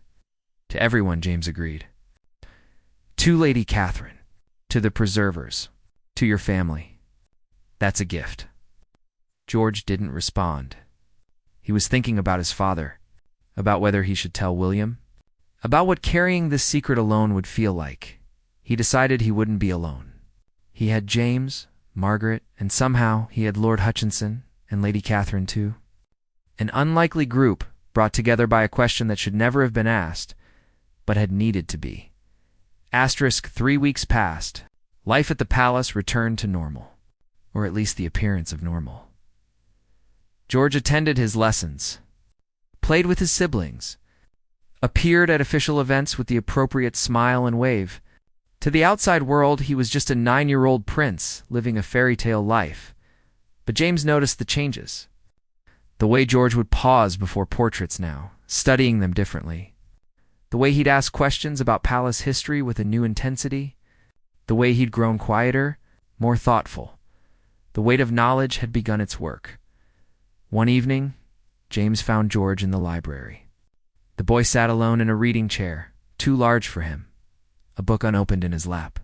To everyone, James agreed. To Lady Catherine, to the preservers, to your family. That's a gift. George didn't respond. He was thinking about his father, about whether he should tell William, about what carrying this secret alone would feel like. He decided he wouldn't be alone. He had James, Margaret, and somehow he had Lord Hutchinson and Lady Catherine too. An unlikely group brought together by a question that should never have been asked, but had needed to be. Asterisk 3 weeks passed. Life at the palace returned to normal, or at least the appearance of normal. George attended his lessons, played with his siblings, appeared at official events with the appropriate smile and wave. To the outside world, he was just a 9-year-old prince living a fairy tale life. But James noticed the changes. The way George would pause before portraits now, studying them differently. The way he'd ask questions about palace history with a new intensity. The way he'd grown quieter, more thoughtful. The weight of knowledge had begun its work. One evening, James found George in the library. The boy sat alone in a reading chair, too large for him, a book unopened in his lap.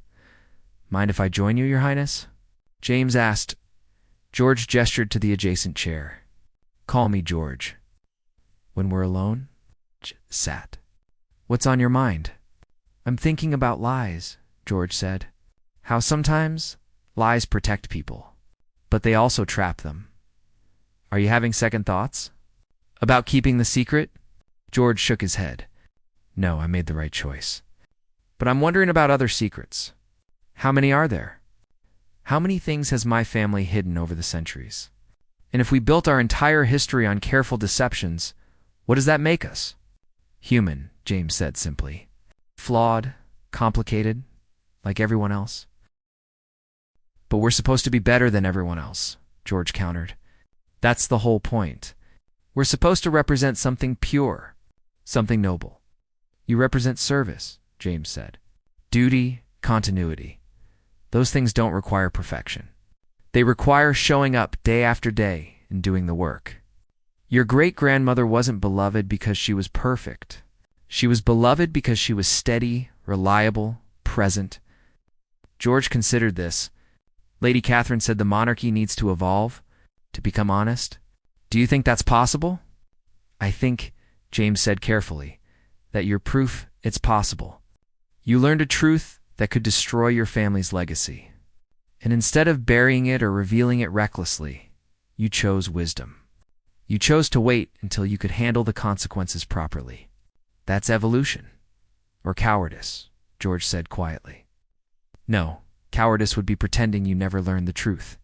Mind if I join you, Your Highness? James asked. George gestured to the adjacent chair. Call me George. When we're alone? Sat. What's on your mind? I'm thinking about lies, George said. How sometimes lies protect people, but they also trap them. Are you having second thoughts? About keeping the secret? George shook his head. No, I made the right choice. But I'm wondering about other secrets. How many are there? How many things has my family hidden over the centuries? And if we built our entire history on careful deceptions, what does that make us? Human, James said simply. Flawed, complicated, like everyone else. But we're supposed to be better than everyone else, George countered. That's the whole point. We're supposed to represent something pure, something noble. You represent service, James said. Duty, continuity. Those things don't require perfection. They require showing up day after day and doing the work. Your great-grandmother wasn't beloved because she was perfect. She was beloved because she was steady, reliable, present. George considered this. Lady Catherine said the monarchy needs to evolve, to become honest. Do you think that's possible? I think, James said carefully, that you're proof it's possible. You learned a truth that could destroy your family's legacy. And instead of burying it or revealing it recklessly, you chose wisdom. You chose to wait until you could handle the consequences properly. That's evolution. Or cowardice, George said quietly. No, cowardice would be pretending you never learned the truth,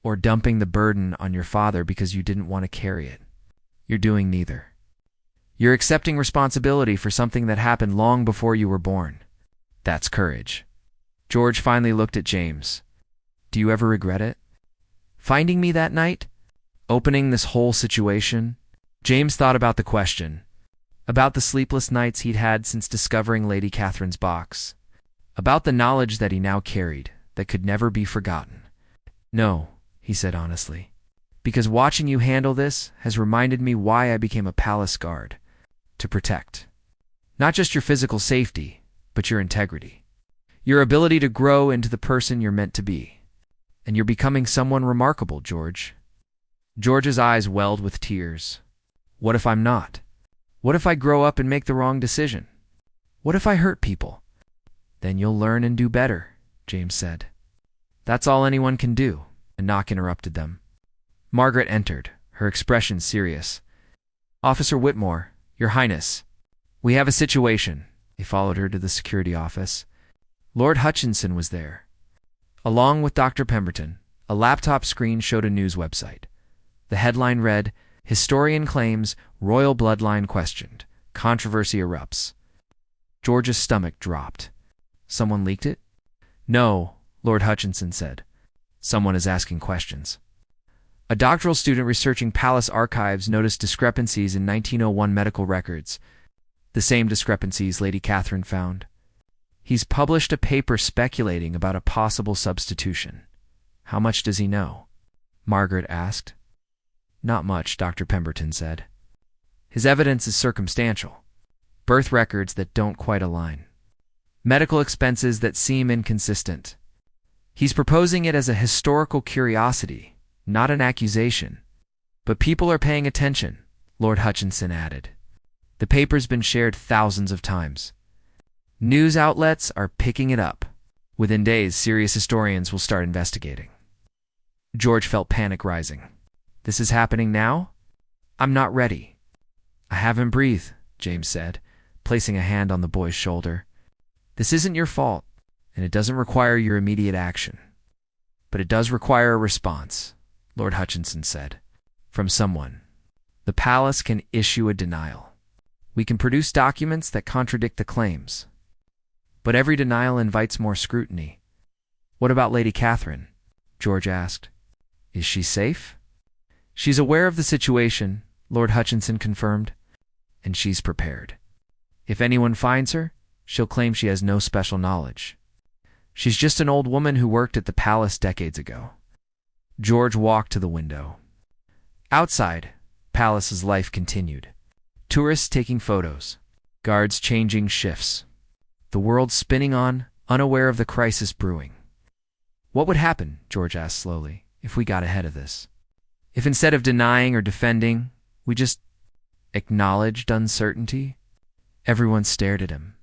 or dumping the burden on your father because you didn't want to carry it. You're doing neither. You're accepting responsibility for something that happened long before you were born. That's courage. George finally looked at James. Do you ever regret it? Finding me that night? Opening this whole situation? James thought about the question, about the sleepless nights he'd had since discovering Lady Catherine's box, about the knowledge that he now carried that could never be forgotten. No, he said honestly, because watching you handle this has reminded me why I became a palace guard, to protect. Not just your physical safety, but your integrity. Your ability to grow into the person you're meant to be. And you're becoming someone remarkable, George. George's eyes welled with tears. What if I'm not? What if I grow up and make the wrong decision? What if I hurt people? Then you'll learn and do better, James said. That's all anyone can do. A knock interrupted them. Margaret entered, her expression serious. Officer Whitmore, Your Highness. We have a situation. They followed her to the security office. Lord Hutchinson was there. Along with Dr. Pemberton, a laptop screen showed a news website. The headline read, Historian claims royal bloodline questioned. Controversy erupts. George's stomach dropped. Someone leaked it? No, Lord Hutchinson said. Someone is asking questions. A doctoral student researching palace archives noticed discrepancies in 1901 medical records. The same discrepancies Lady Catherine found. He's published a paper speculating about a possible substitution. How much does he know? Margaret asked. Not much, Dr. Pemberton said. His evidence is circumstantial. Birth records that don't quite align. Medical expenses that seem inconsistent. He's proposing it as a historical curiosity, not an accusation. But people are paying attention, Lord Hutchinson added. The paper's been shared thousands of times. News outlets are picking it up. Within days, serious historians will start investigating. George felt panic rising. This is happening now? I'm not ready. I haven't breathed, James said, placing a hand on the boy's shoulder. This isn't your fault, and it doesn't require your immediate action. But it does require a response, Lord Hutchinson said, from someone. The palace can issue a denial. We can produce documents that contradict the claims. But every denial invites more scrutiny. What about Lady Catherine? George asked. Is she safe? She's aware of the situation, Lord Hutchinson confirmed, and she's prepared. If anyone finds her, she'll claim she has no special knowledge. She's just an old woman who worked at the palace decades ago. George walked to the window. Outside, Palace's life continued. Tourists taking photos, guards changing shifts, the world spinning on, unaware of the crisis brewing. What would happen, George asked slowly, if we got ahead of this? If instead of denying or defending, we just acknowledged uncertainty? Everyone stared at him.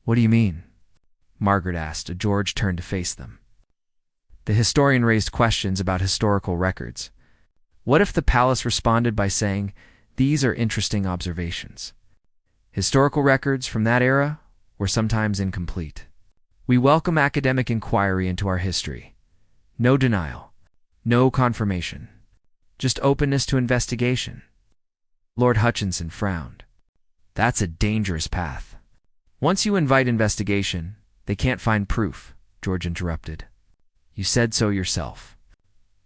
What do you mean? Margaret asked, as George turned to face them. The historian raised questions about historical records. What if the palace responded by saying, "These are interesting observations"? Historical records from that era were sometimes incomplete. We welcome academic inquiry into our history. No denial, no confirmation, just openness to investigation. Lord Hutchinson frowned. That's a dangerous path. Once you invite investigation, they can't find proof, George interrupted. You said so yourself.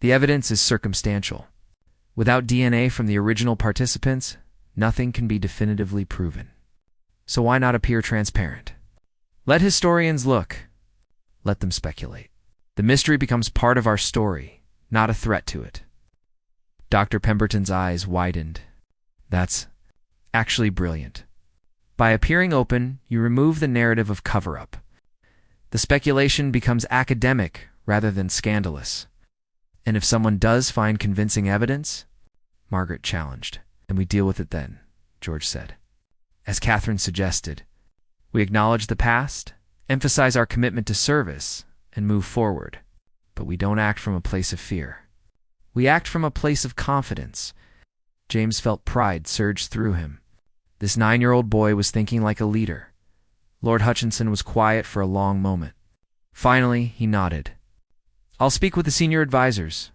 The evidence is circumstantial. Without DNA from the original participants, nothing can be definitively proven. So why not appear transparent? Let historians look. Let them speculate. The mystery becomes part of our story, not a threat to it. Dr. Pemberton's eyes widened. That's actually brilliant. By appearing open, you remove the narrative of cover-up. The speculation becomes academic rather than scandalous. And if someone does find convincing evidence, Margaret challenged, and we deal with it then, George said. As Catherine suggested, we acknowledge the past, emphasize our commitment to service, and move forward. But we don't act from a place of fear. We act from a place of confidence. James felt pride surge through him. This 9-year-old boy was thinking like a leader. Lord Hutchinson was quiet for a long moment. Finally, he nodded. I'll speak with the senior advisors.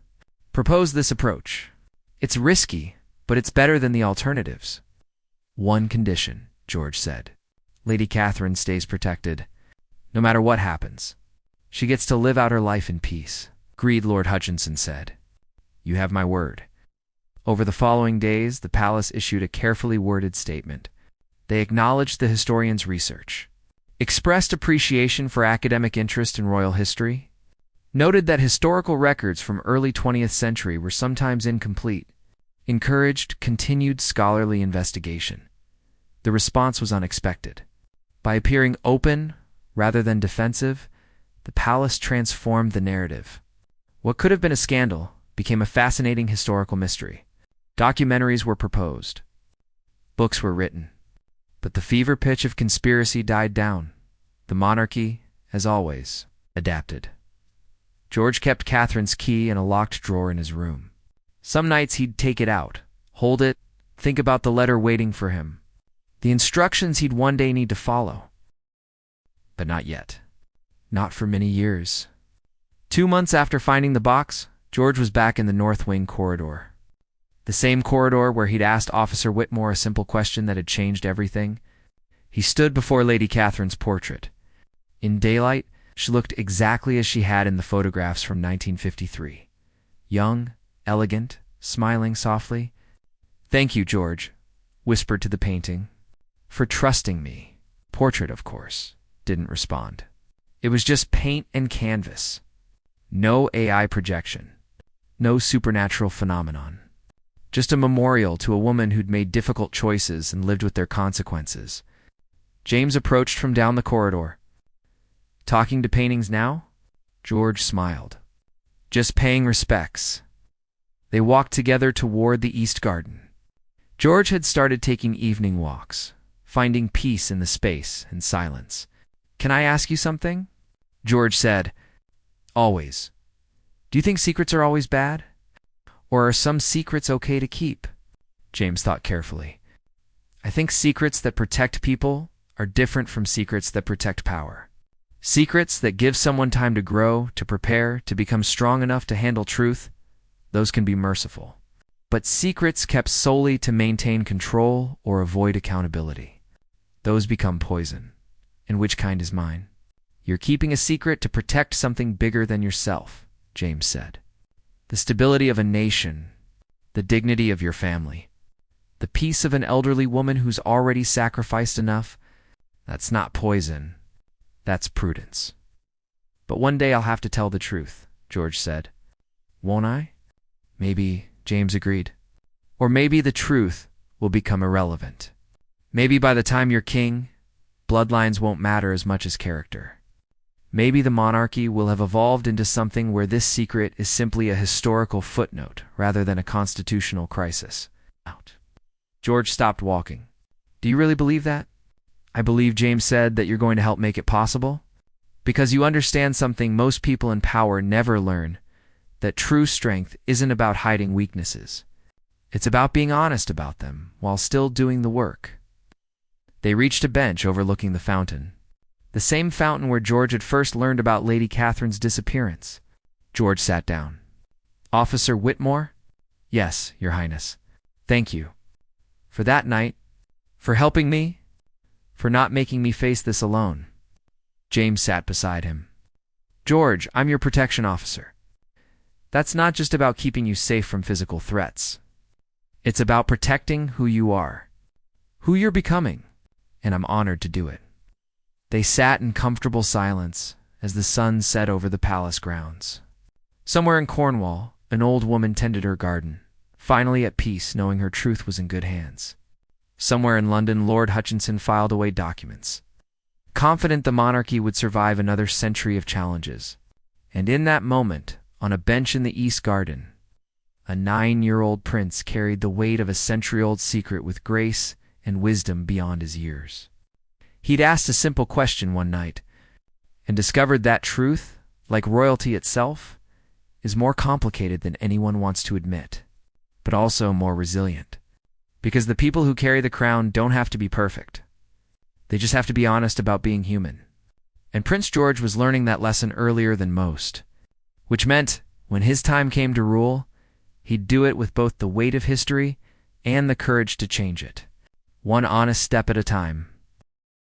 Propose this approach. It's risky, but it's better than the alternatives. One condition, George said. Lady Catherine stays protected, no matter what happens. She gets to live out her life in peace. Agreed, Lord Hutchinson said. You have my word. Over the following days, the palace issued a carefully worded statement. They acknowledged the historian's research, expressed appreciation for academic interest in royal history, noted that historical records from early 20th century were sometimes incomplete, encouraged continued scholarly investigation. The response was unexpected. By appearing open rather than defensive, the palace transformed the narrative. What could have been a scandal became a fascinating historical mystery. Documentaries were proposed. Books were written. But the fever pitch of conspiracy died down. The monarchy, as always, adapted. George kept Catherine's key in a locked drawer in his room. Some nights he'd take it out, hold it, think about the letter waiting for him, the instructions he'd one day need to follow. But not yet. Not for many years. 2 months after finding the box, George was back in the North Wing corridor. The same corridor where he'd asked Officer Whitmore a simple question that had changed everything. He stood before Lady Catherine's portrait. In daylight, she looked exactly as she had in the photographs from 1953. Young, elegant, smiling softly. Thank you, George, whispered to the painting, for trusting me. Portrait, of course, didn't respond. It was just paint and canvas. No AI projection. No supernatural phenomenon. Just a memorial to a woman who'd made difficult choices and lived with their consequences. James approached from down the corridor. Talking to paintings now? George smiled. Just paying respects. They walked together toward the East Garden. George had started taking evening walks, finding peace in the space and silence. Can I ask you something? George said, Always. Do you think secrets are always bad? Or are some secrets okay to keep? James thought carefully. I think secrets that protect people are different from secrets that protect power. Secrets that give someone time to grow, to prepare, to become strong enough to handle truth, those can be merciful. But secrets kept solely to maintain control or avoid accountability, those become poison. And which kind is mine? You're keeping a secret to protect something bigger than yourself, James said. The stability of a nation, the dignity of your family, the peace of an elderly woman who's already sacrificed enough. That's not poison. That's prudence. But one day I'll have to tell the truth, George said. Won't I? Maybe, James agreed. Or maybe the truth will become irrelevant. Maybe by the time you're king, bloodlines won't matter as much as character. Maybe the monarchy will have evolved into something where this secret is simply a historical footnote rather than a constitutional crisis. George stopped walking. Do you really believe that? I believe James said that you're going to help make it possible. Because you understand something most people in power never learn, that true strength isn't about hiding weaknesses. It's about being honest about them while still doing the work. They reached a bench overlooking the fountain. The same fountain where George had first learned about Lady Catherine's disappearance. George sat down. "Officer Whitmore?" "Yes, Your Highness." "Thank you. For that night, for helping me, for not making me face this alone." James sat beside him. "George, I'm your protection officer. That's not just about keeping you safe from physical threats. It's about protecting who you are, who you're becoming, and I'm honored to do it." They sat in comfortable silence as the sun set over the palace grounds. Somewhere in Cornwall, an old woman tended her garden, finally at peace knowing her truth was in good hands. Somewhere in London, Lord Hutchinson filed away documents, confident the monarchy would survive another century of challenges. And in that moment, on a bench in the East Garden, a 9-year-old prince carried the weight of a century-old secret with grace and wisdom beyond his years. He'd asked a simple question one night, and discovered that truth, like royalty itself, is more complicated than anyone wants to admit, but also more resilient. Because the people who carry the crown don't have to be perfect. They just have to be honest about being human. And Prince George was learning that lesson earlier than most, which meant, when his time came to rule, he'd do it with both the weight of history and the courage to change it, one honest step at a time.